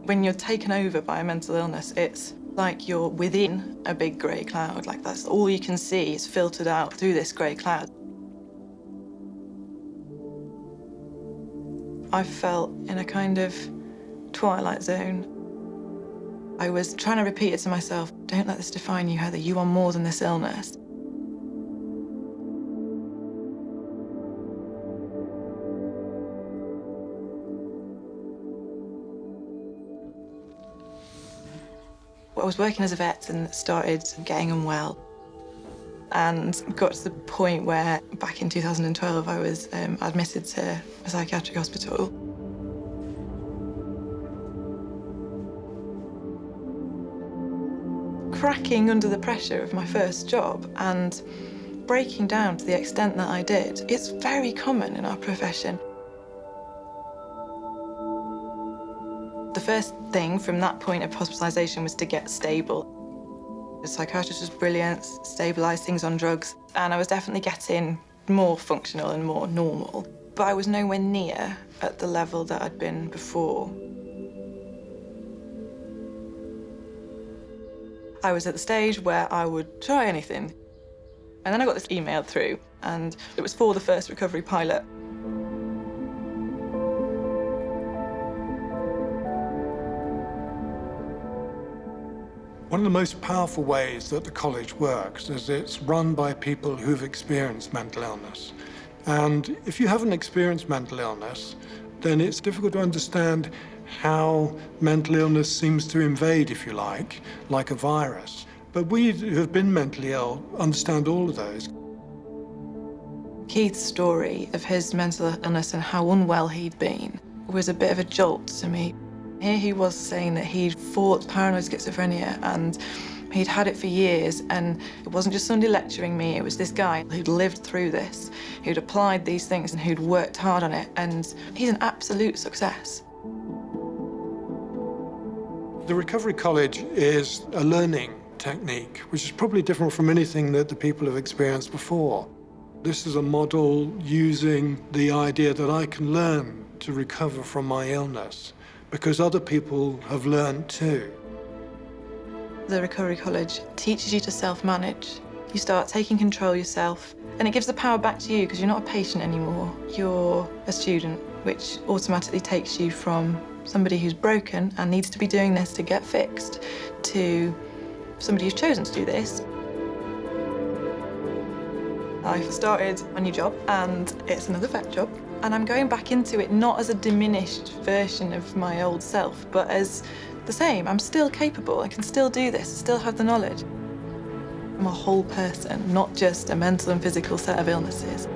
When you're taken over by a mental illness, it's like you're within a big grey cloud. Like that's all you can see is filtered out through this grey cloud. I felt in a kind of twilight zone. I was trying to repeat it to myself, don't let this define you, Heather, you are more than this illness. I was working as a vet and started getting unwell and got to the point where back in 2012 I was admitted to a psychiatric hospital. Cracking under the pressure of my first job and breaking down to the extent that I did, it's very common in our profession. The first thing from that point of hospitalisation was to get stable. The psychiatrist was brilliant, stabilised things on drugs, and I was definitely getting more functional and more normal. But I was nowhere near at the level that I'd been before. I was at the stage where I would try anything. And then I got this email through, and it was for the first recovery pilot. One of the most powerful ways that the college works is it's run by people who've experienced mental illness. And if you haven't experienced mental illness, then it's difficult to understand how mental illness seems to invade, if you like a virus. But we who have been mentally ill understand all of those. Keith's story of his mental illness and how unwell he'd been was a bit of a jolt to me. Here he was saying that he'd fought paranoid schizophrenia and he'd had it for years, and it wasn't just somebody lecturing me, it was this guy who'd lived through this, who'd applied these things and who'd worked hard on it, and he's an absolute success. The Recovery College is a learning technique, which is probably different from anything that the people have experienced before. This is a model using the idea that I can learn to recover from my illness because other people have learned too. The Recovery College teaches you to self-manage. You start taking control yourself, and it gives the power back to you because you're not a patient anymore. You're a student, which automatically takes you from somebody who's broken and needs to be doing this to get fixed to somebody who's chosen to do this. I've started a new job, and it's another vet job. And I'm going back into it not as a diminished version of my old self, but as the same. I'm still capable, I can still do this, I still have the knowledge. I'm a whole person, not just a mental and physical set of illnesses.